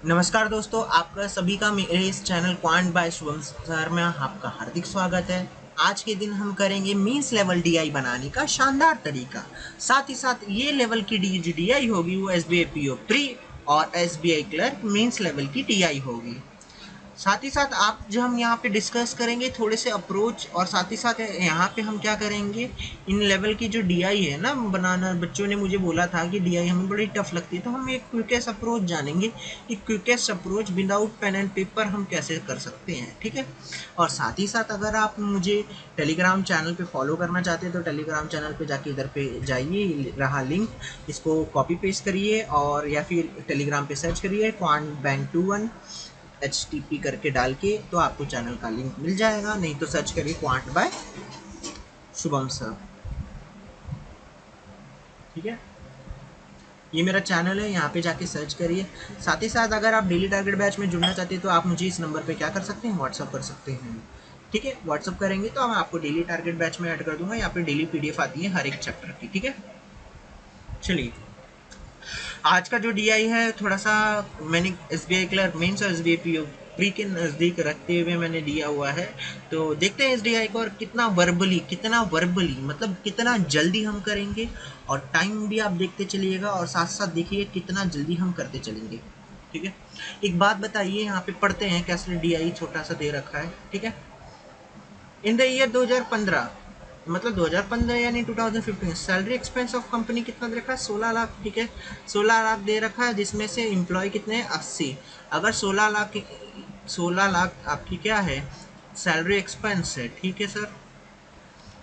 नमस्कार दोस्तों, आपका सभी का मेरे इस channel quant by Shubham sir में आपका हार्दिक स्वागत है। आज के दिन हम करेंगे मीन्स लेवल डीआई बनाने का शानदार तरीका। साथ ही साथ ये लेवल की जो डीआई होगी वो एसबीआई पीओ प्री और एसबीआई क्लर्क मीन्स लेवल की डीआई होगी। साथ ही साथ आप जो हम यहाँ पे डिस्कस करेंगे थोड़े से अप्रोच, और साथ ही साथ यहाँ पे हम क्या करेंगे, इन लेवल की जो डीआई है ना बनाना, बच्चों ने मुझे बोला था कि डीआई हमें बड़ी टफ लगती है, तो हम एक क्विकेस्ट अप्रोच जानेंगे कि quickest approach without pen and paper हम कैसे कर सकते हैं। ठीक है। और साथ ही साथ अगर आप मुझे टेलीग्राम चैनल पे फॉलो करना चाहते हैं तो टेलीग्राम चैनल पे जाके इधर पे जाइए, रहा लिंक, इसको कॉपी पेस्ट करिए और या फिर टेलीग्राम पे सर्च करिए क्वांट बैंक 21 HTTP करके डाल के, तो आपको चैनल का लिंक मिल जाएगा। नहीं तो सर्च करिए क्वांट बाय शुभम सर। ठीक है, ये मेरा चैनल है, यहाँ पे जाके सर्च करिए। साथ ही साथ अगर आप डेली टारगेट बैच में जुड़ना चाहते हैं तो आप मुझे इस नंबर पे क्या कर सकते हैं, व्हाट्सअप कर सकते हैं। ठीक है, व्हाट्सअप करेंगे तो मैं आपको डेली टारगेट बैच में ऐड कर दूंगा। यहाँ पे डेली पीडीएफ आती है हर एक चैप्टर की। ठीक है, चलिए आज का जो डीआई है थोड़ा सा मैंने एसबीआई क्लर्क मेंस और एसबीआई पीओ प्री के नज़दीक रखते हुए मैंने दिया हुआ है। तो देखते हैं इस डीआई को और कितना वर्बली मतलब कितना जल्दी हम करेंगे, और टाइम भी आप देखते चलिएगा और साथ साथ देखिए कितना जल्दी हम करते चलेंगे। ठीक है, एक बात बताइए, यहाँ पे पढ़ते हैं कैसे डीआई छोटा सा दे रखा है। ठीक है, इन द ईयर 2015, मतलब 2015 यानी 2015 सैलरी एक्सपेंस ऑफ कंपनी कितना दे रखा है, 16 लाख। ठीक है, 16 लाख दे रखा है, जिसमें से एम्प्लॉय कितने हैं, 80। अगर 16 लाख आपकी क्या है, सैलरी एक्सपेंस है। ठीक है सर,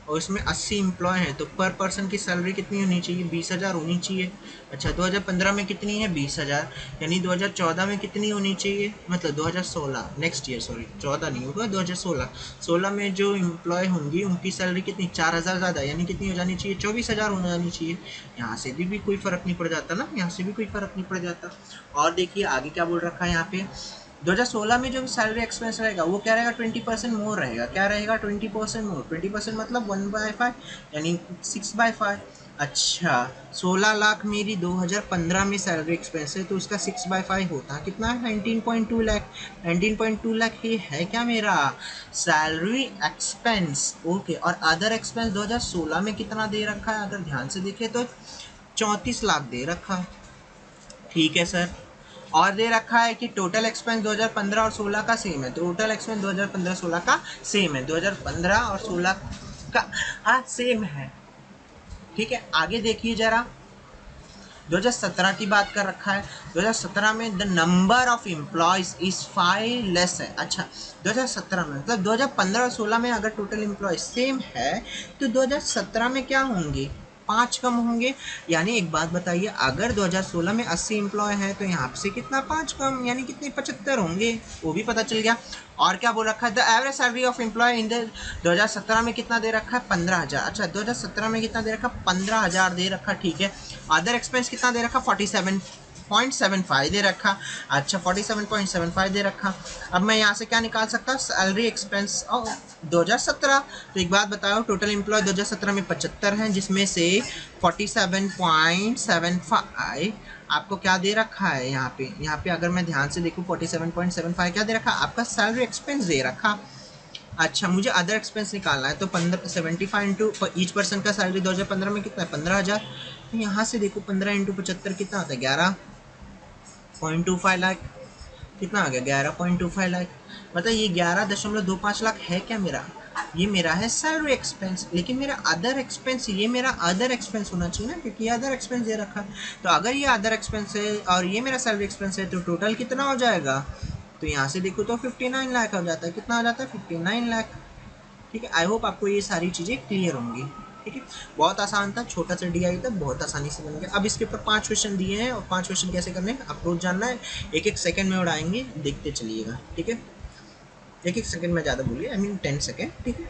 और इसमें 80 एम्प्लॉय हैं तो पर पर्सन की सैलरी कितनी होनी चाहिए, 20,000 होनी चाहिए। अच्छा, 2015 में कितनी है, 20,000, यानी 2014 में कितनी होनी चाहिए, मतलब 2016 नेक्स्ट ईयर, सॉरी 14 नहीं होगा, 2016 16 में जो एम्प्लॉय होंगी उनकी सैलरी कितनी, 4,000 ज़्यादा, यानी कितनी हो जानी चाहिए, 24,000 हो जानी चाहिए। यहाँ से भी कोई फ़र्क नहीं पड़ जाता ना, यहाँ से भी कोई फ़र्क नहीं पड़ जाता। और देखिए आगे क्या बोल रखा है यहाँ पे, 2016 में जो सैलरी एक्सपेंस रहेगा वो क्या रहेगा, 20% मोर रहेगा। क्या रहेगा, 20% मोर। 20% मतलब 1/5 यानी 6/5। अच्छा, 16 लाख मेरी 2015 में सैलरी एक्सपेंस है तो उसका 6/5 होता है कितना, 19.2 लाख। 19.2 लाख ये है क्या मेरा सैलरी एक्सपेंस। ओके, और अदर एक्सपेंस 2016 में कितना दे रखा है, अगर ध्यान से देखें तो 34 लाख दे रखा है। ठीक है सर, और दे रखा है कि टोटल एक्सपेंस 2015 और 16 का सेम है। टोटल एक्सपेंस 2015-16 का सेम है, 2015 और 16 का हाँ सेम है। ठीक है, आगे देखिए जरा, 2017 की बात कर रखा है। 2017 में the number of employees is 5 less है। अच्छा, 2017 में मतलब 2015 और 16 में अगर टोटल एम्प्लॉय सेम है तो 2017 में क्या होंगे, 5 कम होंगे। यानी एक बात बताइए, अगर 2016 में 80 एम्प्लॉय हैं तो यहाँ से कितना 5 कम, यानी कितने 75 होंगे, वो भी पता चल गया। और क्या बोल रखा है, the average salary of employ in the 2017 में कितना दे रखा है, 15,000। अच्छा, 2017 में कितना दे रखा, 15,000 दे रखा। ठीक है, अदर एक्सपेंस कितना दे रखा, 47.75 दे रखा। अच्छा, 47.75 दे रखा। अब मैं यहाँ से क्या निकाल सकता हूँ, सैलरी एक्सपेंस 2017। तो एक बात बताओ, टोटल एम्प्लॉय 2017 में 75 हैं, जिसमें से 47.75 आपको क्या दे रखा है, यहाँ पे अगर मैं ध्यान से देखूँ 47.75 क्या दे रखा, आपका सैलरी एक्सपेंस दे रखा। अच्छा, मुझे अदर एक्सपेंस निकालना है तो 75 इंटू ईच पर्सन का सैलरी 2015 में कितना है, 15,000। तो यहाँ से देखो 15 इंटू 75 कितना होता है, 11.25 लाख। कितना आ गया, 11.25 लाख। मतलब ये 11.25 लाख है क्या मेरा, ये मेरा है सैलरी एक्सपेंस। लेकिन मेरा अदर एक्सपेंस, ये मेरा अदर एक्सपेंस होना चाहिए ना, क्योंकि ये अदर एक्सपेंस दे रखा है। तो अगर ये अदर एक्सपेंस है और ये मेरा सैलरी एक्सपेंस है तो टोटल कितना हो जाएगा, तो यहाँ से देखो तो 59 लाख हो जाता है। कितना हो जाता है, 59 लाख। ठीक है, आई होप आपको ये सारी चीज़ें क्लियर होंगी। ठीक है, बहुत आसान था, छोटा सा डीआई था, बहुत आसानी से बन गया। अब इसके ऊपर 5 क्वेश्चन दिए हैं और 5 क्वेश्चन कैसे करने हैं अप्रोच जानना है, एक एक सेकंड में उड़ाएंगे, देखते चलिएगा। ठीक है, एक एक सेकंड में ज़्यादा बोलिए, आई मीन 10 सेकंड। ठीक है,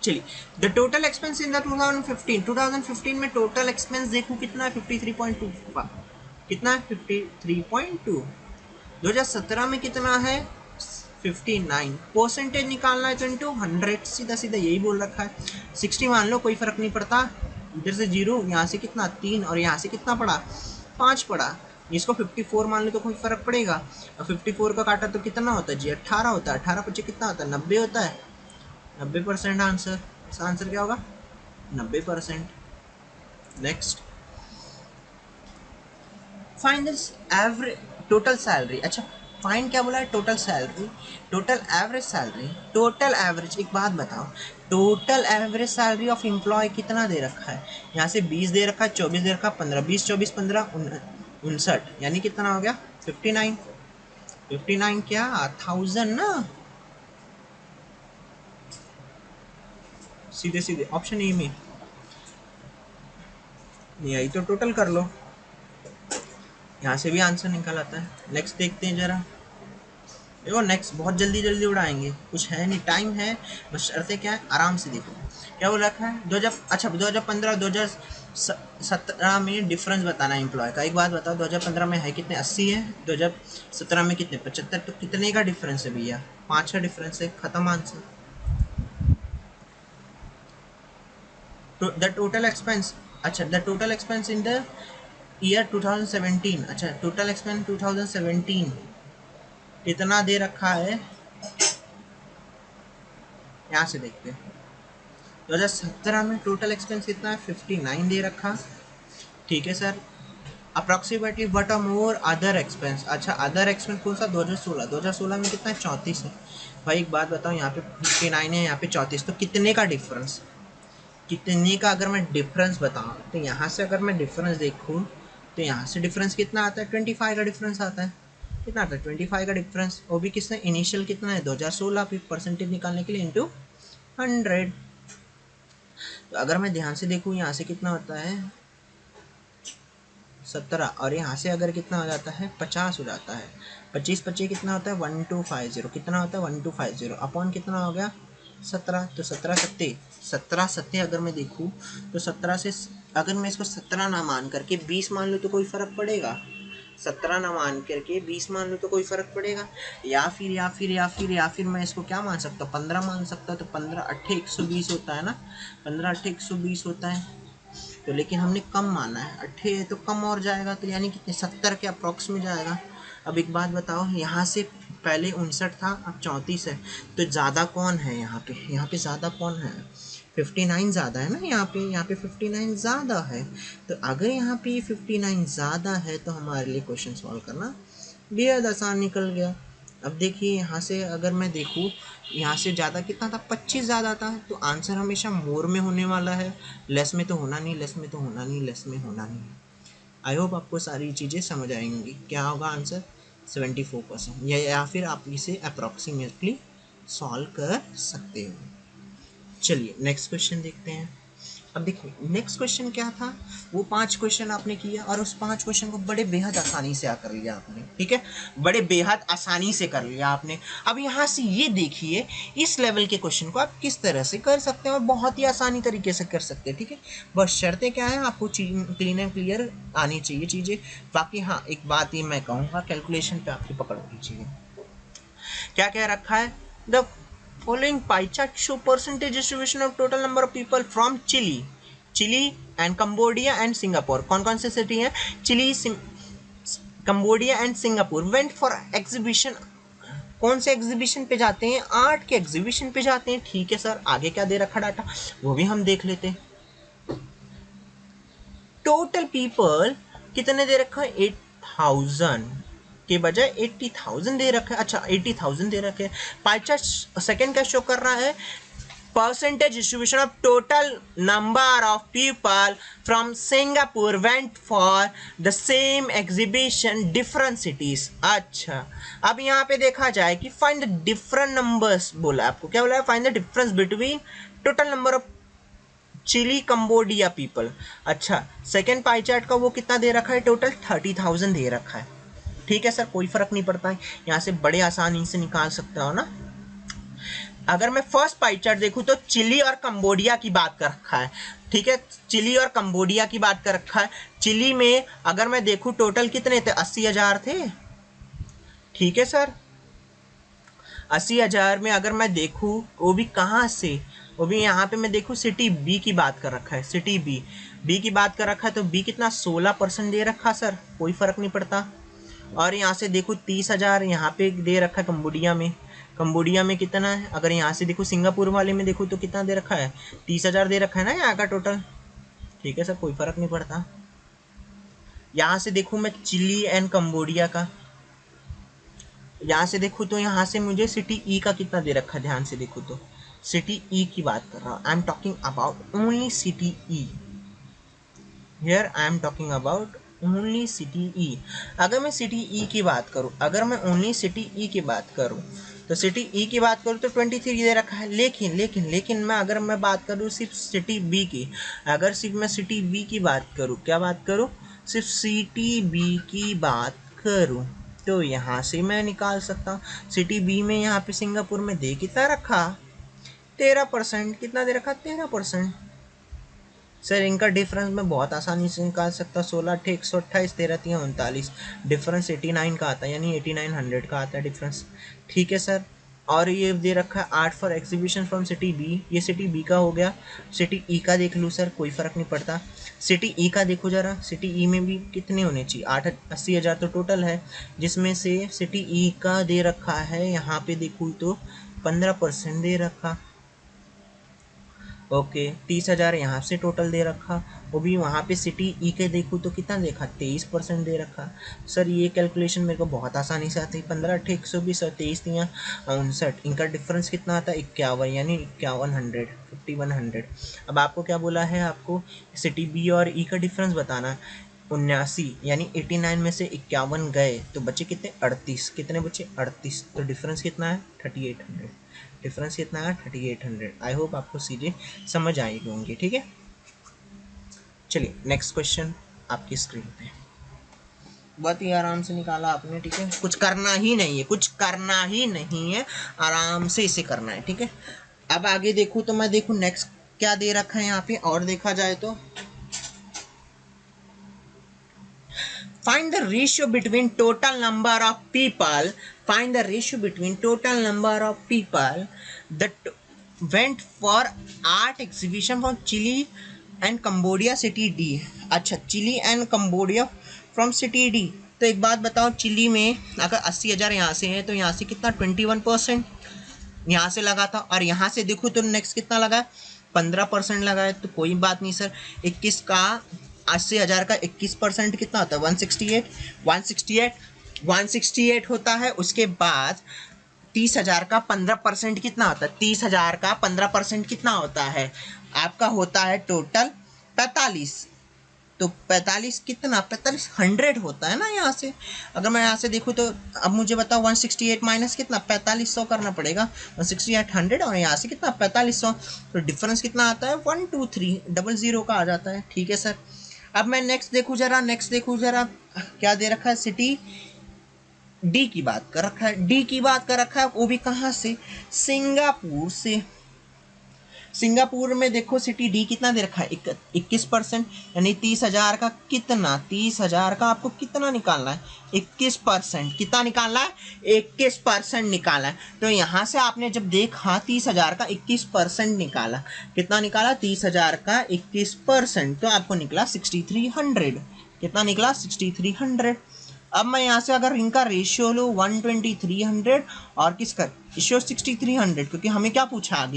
चलिए, the total expense in the 2015 में टोटल एक्सपेंस देखो कितना है, 53.2। कितना है, 53.2। 2017 में कितना है, 59। परसेंटेज निकालना है तो इंटू 100, सीधा सीधा यही बोल रखा है। 60 मान लो, कोई फर्क नहीं पड़ता, इधर से 0, यहाँ से कितना 3 और यहाँ से कितना पड़ा 5 पड़ा। इसको 54 मान लो तो कोई फर्क पड़ेगा। और 54 का काटा तो कितना होता है जी, 18 होता है। 18 पच्चीस कितना होता है, 90 होता है। 90% आंसर। इसका आंसर क्या होगा, 90%। Next, find this average total salary. अच्छा, फाइंड क्या बोला है, total salary, total average salary, total average. एक बात बताओ, total average salary of employ कितना दे रखा है, यहाँ से 20 दे रखा है, 24 दे रखा है, 15, 20 24 15 59, यानी कितना हो गया 59। 59 क्या 1000 ना, सीधे सीधे ऑप्शन ए में, यही तो टोटल कर लो, यहाँ से भी आंसर निकल आता है। नेक्स्ट देखते हैं जरा, देखो नेक्स्ट बहुत जल्दी जल्दी उड़ाएंगे, कुछ है नहीं, टाइम है, बस शर्तें क्या है, आराम से देखो। क्या बोल रखा है, 2000, अच्छा 2015 2017 में डिफरेंस बताना है एम्प्लॉय का। एक बात बताओ, 2015 में है कितने, 80 है, 2017 में कितने 75, तो कितने का डिफरेंस है भैया, 5 का डिफरेंस है, खत्म आंसर। तो द टोटल एक्सपेंस, अच्छा the total expense in the year 2017, अच्छा टोटल एक्सपेंस 2017 कितना दे रखा है, यहाँ से देखते हैं। 2017 में टोटल एक्सपेंस कितना है, 59 दे रखा। ठीक है sir, approximately what are more other expense, अच्छा अदर एक्सपेंस कौन सा, 2016, 2016 में कितना है, 34 है। भाई एक बात बताओ, यहाँ पे 59 है, यहाँ पे 34, तो कितने का डिफरेंस, कितने का अगर मैं डिफरेंस बताऊँ, तो यहाँ से अगर मैं डिफरेंस देखूँ तो यहाँ से डिफरेंस कितना आता है, 25 का डिफरेंस आता है। कितना आता है, 25 का डिफरेंस, वो भी किसने, इनिशियल कितना है 2016, फिर परसेंटेज निकालने के लिए इंटू 100। तो अगर मैं ध्यान से देखूँ, यहाँ से कितना होता है 17, और यहाँ से अगर कितना हो जाता है 50 हो जाता है। 25 25 कितना होता है 1250, कितना होता है 1250 अपॉन कितना हो गया 17, तो 17 अगर मैं देखूँ तो 17 से, अगर मैं इसको 17 ना मान करके 20 मान लूँ तो कोई फ़र्क पड़ेगा, 17 ना मान करके 20 मान लूँ तो कोई फ़र्क पड़ेगा, या फिर मैं इसको क्या मान सकता हूँ 15 मान सकता हूँ, तो 15 अट्ठे 120 होता है ना, 15 अट्ठे 120 होता है। तो लेकिन हमने कम माना है, 8 है तो कम और जाएगा, तो यानी कितने 70 के अप्रॉक्स में जाएगा। अब एक बात बताओ, यहाँ से पहले 59 था, अब 34 है, तो ज़्यादा कौन है यहाँ पे, यहाँ पे ज़्यादा कौन है, 59 ज़्यादा है ना, यहाँ पे 59 ज़्यादा है। तो अगर यहाँ पे 59 ज़्यादा है तो हमारे लिए क्वेश्चन सॉल्व करना बेहद आसान निकल गया। अब देखिए यहाँ से अगर मैं देखूँ, यहाँ से ज़्यादा कितना था, 25 ज़्यादा था, तो आंसर हमेशा मोर में होने वाला है, लेस में तो होना नहीं, लेस में तो होना नहीं, लेस में होना नहीं। आई होप आपको सारी चीज़ें समझ आएंगी। क्या होगा आंसर 74%, या फिर आप इसे अप्रॉक्सीमेटली सॉल्व कर सकते हो। चलिए नेक्स्ट क्वेश्चन देखते हैं। अब देखिए नेक्स्ट क्वेश्चन क्या था, वो 5 क्वेश्चन आपने किया और उस 5 क्वेश्चन को बड़े बेहद आसानी से कर लिया आपने, ठीक है, बड़े बेहद आसानी से कर लिया आपने। अब यहाँ से ये देखिए इस लेवल के क्वेश्चन को आप किस तरह से कर सकते हैं, और बहुत ही आसानी तरीके से कर सकते हैं, ठीक है। बस शर्तें क्या है, आपको क्लीन एंड क्लियर आनी चाहिए चीज़ें। बाकी हाँ एक बात ये मैं कहूँगा, कैलकुलेशन पे आपकी पकड़ होनी चाहिए। क्या कह रखा है, the following pie chart show percentage distribution of total number of people from Chile and Cambodia and Singapore. कौन कौन से सिटी हैं, Chile, Cambodia and Singapore went for exhibition. कौन से एग्जीबिशन पे जाते हैं, आर्ट के एग्जीबिशन पे जाते हैं, ठीक है सर। आगे क्या दे रखा डाटा, वो भी हम देख लेते हैं। टोटल पीपल कितने दे रखा है, 8000 के बजाय 80,000 दे रखा है, अच्छा 80,000 दे रखे हैं। पाई चार्ट सेकंड क्या शो कर रहा है, percentage distribution of total number of people from Singapore went for the same exhibition different cities। अच्छा अब यहाँ पे देखा जाए कि find the different numbers बोला, आपको क्या बोला है, find the difference between total number of Chile Cambodia people. अच्छा सेकेंड पाई चार्ट का वो कितना दे रखा है, टोटल 30,000 दे रखा है, ठीक है सर, कोई फर्क नहीं पड़ता है, यहाँ से बड़े आसानी से निकाल सकता हो ना। अगर मैं फर्स्ट पाई चार्ट देखूं तो चिली और कंबोडिया की बात कर रखा है, ठीक है, चिली और कंबोडिया की बात कर रखा है। चिली में अगर मैं देखूं टोटल कितने थे, 80,000 थे, ठीक है सर। 80,000 में अगर मैं देखूं वो भी कहाँ से, वो भी यहाँ पे मैं देखूँ सिटी बी की बात कर रखा है, सिटी बी की बात कर रखा है, तो बी कितना 16% दे रखा सर, कोई फ़र्क नहीं पड़ता। और यहाँ से देखो 30,000 यहाँ पे दे रखा है कंबोडिया में कितना है, अगर यहाँ से देखो सिंगापुर वाले में देखो तो कितना दे रखा है, 30,000 दे रखा है ना यहाँ का टोटल। ठीक है सर, कोई फ़र्क नहीं पड़ता। यहाँ से देखो मैं चिली एंड कंबोडिया का, यहाँ से देखो तो यहाँ से मुझे सिटी ई का कितना दे रखा है, ध्यान से देखो तो सिटी ई की बात कर रहा हूँ। I am talking about only city E, here I am talking about only city E. अगर मैं सिटी ई की बात करूँ, अगर मैं ओनली सिटी ई की बात करूँ, तो सिटी ई की बात करूँ तो 23 दे रखा है। लेकिन मैं अगर मैं बात करूँ सिर्फ सिटी बी की, अगर सिर्फ मैं सिटी बी की बात करूँ, क्या बात करूँ, सिर्फ सिटी बी की बात करूँ, तो यहाँ से मैं निकाल सकता हूँ सिटी बी में यहाँ पे सिंगापुर में दे कितना रखा, 13%। कितना दे रखा, 13%। सर इनका डिफरेंस मैं बहुत आसानी से निकाल सकता हूँ, 16 अट्ठे 128, 13 तिया 39, डिफरेंस 89 का आता है, यानी 8900 का आता है डिफरेंस। ठीक है सर। और ये दे रखा है 8 for exhibition from city B, ये सिटी बी का हो गया। सिटी ई का देख लूँ सर, कोई फ़र्क नहीं पड़ता। सिटी ई का देखो ज़रा, सिटी ई में भी कितने होने चाहिए, 80,000 तो टोटल है, जिसमें से सिटी ई का दे रखा है यहाँ पे देखूँ तो 15% दे रखा। ओके 30,000 यहाँ से टोटल दे रखा, वो भी वहाँ पे सिटी ई के देखूँ तो कितना देखा, 23% दे रखा। सर ये कैलकुलेशन मेरे को बहुत आसानी से आती है, 15 अट्ठे 120 और 23 तियाँ 59, इनका डिफरेंस कितना आता है, 51, यानी 5100, 5100। अब आपको क्या बोला है, आपको सिटी बी और ई का डिफरेंस बताना। 79 यानी 89 में से 51 गए तो बचे कितने, 38, कितने बचे 38, तो डिफरेंस कितना है 3800, डिफरेंस कितना है 3800। आई होप आपको चीज़ें समझ आई होंगी। ठीक है, चलिए नेक्स्ट क्वेश्चन आपकी स्क्रीन पे, बहुत ही आराम से निकाला आपने। ठीक है, कुछ करना ही नहीं है, कुछ करना ही नहीं है, आराम से इसे करना है। ठीक है, अब आगे देखूँ तो मैं देखूँ नेक्स्ट क्या दे रखा है यहाँ पे, और देखा जाए तो find the ratio between total number of people, find the ratio between total number of people that went for art exhibition from Chile and Cambodia city D। अच्छा, Chile and Cambodia from city D. तो एक बात बताओ, chilli में अगर 80,000 यहाँ से है तो यहाँ से कितना 21% यहाँ से लगा था, और यहाँ से देखो तो नेक्स्ट कितना लगा, 15% लगा है। तो कोई बात नहीं सर, 21 का 80,000 का 21% कितना होता है, 168 होता है। उसके बाद 30,000 का 15% कितना होता है, 30,000 का 15% कितना होता है आपका, होता है टोटल 45। तो 45 कितना, 4500 होता है ना यहाँ से। अगर मैं यहाँ से देखूँ तो अब मुझे बताओ 168 माइनस कितना, 4500 करना पड़ेगा, 16800 और यहाँ से कितना 4500, तो डिफरेंस कितना आता है 12300 का आ जाता है। ठीक है सर। अब मैं नेक्स्ट देखूँ जरा, क्या दे रखा है, सिटी डी की बात कर रखा है, डी की बात कर रखा है, वो भी कहाँ से, सिंगापुर से। सिंगापुर में देखो सिटी डी कितना दे रखा है, 21%, यानी 30,000 का कितना, 30,000 का आपको कितना निकालना है, 21%। कितना निकालना है, 21% निकालना है। तो यहाँ से आपने जब देखा 30,000 का 21% निकाला, कितना निकाला, 30,000 का 21%, तो आपको निकला 6300। कितना निकला, 6300। अब मैं यहाँ से अगर इनका रेशियो लो 12300 और किसका रेशियो 6300, क्योंकि हमें क्या पूछा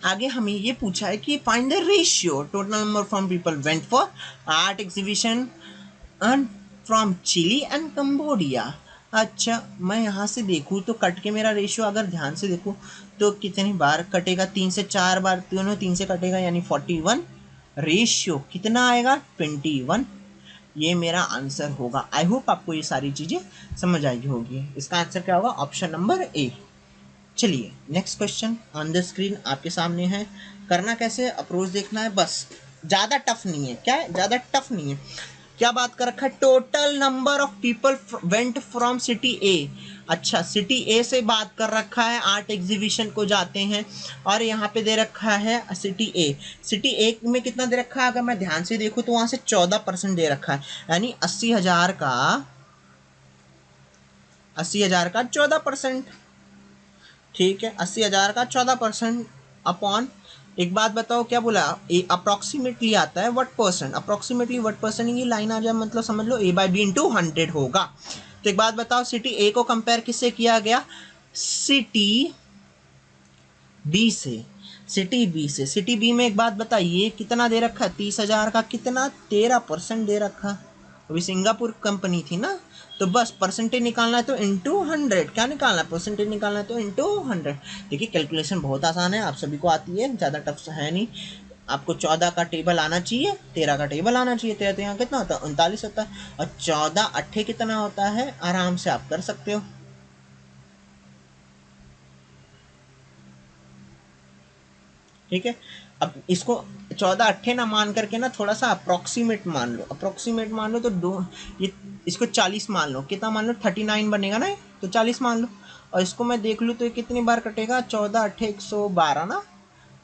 आगे हमें ये पूछा है कि find the ratio total number from people went for art exhibition and from Chile and Cambodia. अच्छा, मैं यहाँ से देखूँ तो कट के मेरा रेशियो अगर ध्यान से देखूँ तो कितनी बार कटेगा, 3 से 4 बार, दोनों 3 से कटेगा, यानी 41। रेशियो कितना आएगा, 21। ये मेरा आंसर होगा। आई होप आपको ये सारी चीज़ें समझ आई होगी। इसका आंसर क्या होगा, ऑप्शन नंबर ए। चलिए next question on the screen आपके सामने है। करना कैसे, अप्रोच देखना है बस, ज़्यादा टफ नहीं है। क्या है, ज़्यादा टफ नहीं है। क्या बात कर रखा है, total number of people went from city A. अच्छा, सिटी ए से बात कर रखा है, आर्ट एग्जीबिशन को जाते हैं, और यहाँ पे दे रखा है सिटी ए। सिटी ए में कितना दे रखा है, अगर मैं ध्यान से देखूँ तो वहाँ से 14% दे रखा है, यानी 80,000 का 14%। ठीक है, 80,000 का 14%। अपॉन, एक बात बताओ क्या बोला, अप्रोक्सीमेटली आता है what percent, approximately what percent, ये लाइन आ जाए मतलब समझ लो A/B इंटू 100 होगा। तो एक बात बताओ, सिटी ए को कंपेयर किससे किया गया, सिटी बी से, सिटी बी से। सिटी बी में एक बात बताइए कितना दे रखा है, 30,000 का कितना 13% दे रखा। अभी सिंगापुर कंपनी थी ना, तो बस परसेंटेज निकालना है तो इंटू 100, क्या निकालना है, परसेंटेज निकालना है तो इंटू 100। देखिए कैलकुलेशन बहुत आसान है, आप सभी को आती है, ज़्यादा टफ है नहीं। आपको 14 का टेबल आना चाहिए, 13 का टेबल आना चाहिए, 13 यहाँ कितना होता है 39 होता है, और 14 अट्ठे कितना होता है, आराम से आप कर सकते हो। ठीक है, अब इसको 14 अट्ठे ना मान करके ना थोड़ा सा अप्रोक्सीमेट मान लो, अप्रोक्सीमेट मान लो तो दो, ये इसको 40 मान लो, कितना मान लो 39 बनेगा ना, तो 40 मान लो। और इसको मैं देख लूँ तो ये कितनी बार कटेगा, 14 अट्ठे 112 ना,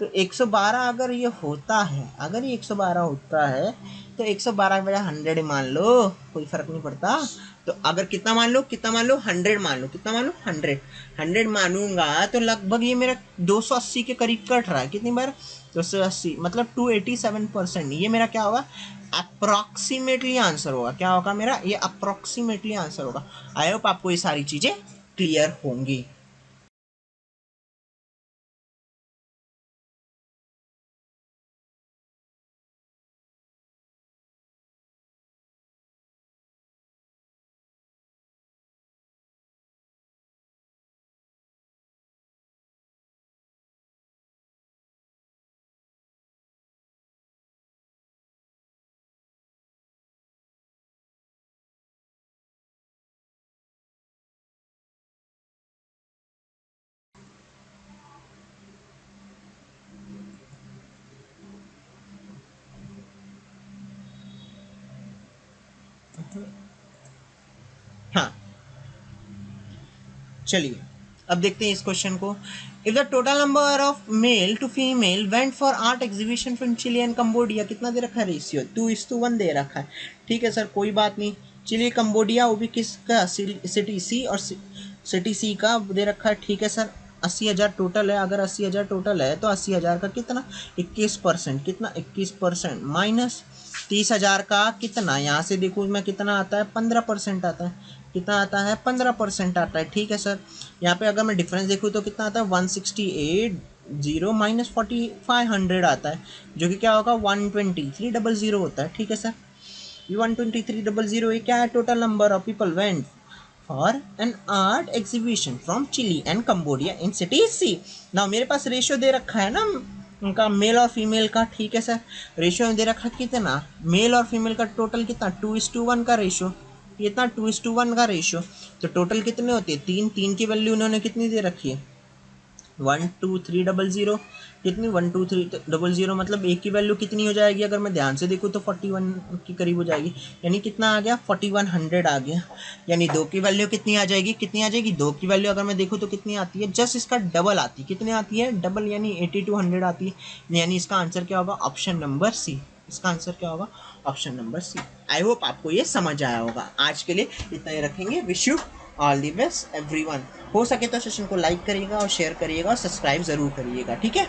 तो 112 अगर ये होता है, अगर ये 112 होता है तो 112 की बजाय 100 मान लो, कोई फर्क नहीं पड़ता। तो अगर कितना मान लो, कितना मान लो 100 मान लो, कितना मान लो 100, 100 मानूंगा तो लगभग ये मेरा 280 के करीब कट रहा है, कितनी बार 280 मतलब 287%। ये मेरा क्या होगा, अप्रॉक्सीमेटली आंसर होगा, क्या होगा मेरा, ये अप्रॉक्सीमेटली आंसर होगा। आई होप आपको ये सारी चीजें क्लियर होंगी। हाँ चलिए अब देखते हैं इस क्वेश्चन को। If the total number of male to female went for art exhibition from Chile and Cambodia, कितना दे रखा है रेशियो, 2:1 दे रखा है। ठीक है सर कोई बात नहीं, चिली कंबोडिया वो भी किसका, सिटी सी और सिटी सी का दे रखा है। ठीक है सर 80,000 टोटल है, अगर 80,000 टोटल है तो 80,000 का कितना 21%, कितना 21% माइनस 30,000 का कितना, यहाँ से देखो मैं कितना आता है 15% आता है, कितना आता है 15% आता है। ठीक है सर, यहाँ पे अगर मैं डिफरेंस देखूँ तो कितना आता है 168 माइनस 4500 आता है, जो कि क्या होगा 12300 होता है। ठीक है सर, ये 12300 ये क्या है, total number of people went for an art exhibition from Chile and Cambodia in city C. ना मेरे पास रेशियो दे रखा है ना उनका मेल और फीमेल का। ठीक है सर, रेशियो दे रखा कितना, मेल और फीमेल का टोटल कितना 2:1 का रेशियो, कितना 2:1 का रेशियो। तो टोटल कितने होते हैं, तीन, तीन की वैल्यू उन्होंने कितनी दे रखी है 12300, कितनी 12300 मतलब एक की वैल्यू कितनी हो जाएगी, अगर मैं ध्यान से देखूँ तो 41 के करीब हो जाएगी, यानी कितना आ गया 4100 आ गया। यानी दो की वैल्यू कितनी आ जाएगी, कितनी आ जाएगी, दो की वैल्यू अगर मैं देखूँ तो कितनी आती है, जस्ट इसका डबल आती है, कितनी आती है डबल, यानी 8200 आती है। यानी इसका आंसर क्या होगा, ऑप्शन नंबर सी, इसका आंसर क्या होगा, option number C. I hope आपको ये समझ आया होगा। आज के लिए इतना ही रखेंगे, wish you all the best everyone. हो सके तो सेशन को लाइक करिएगा और शेयर करिएगा और सब्सक्राइब ज़रूर करिएगा, ठीक है।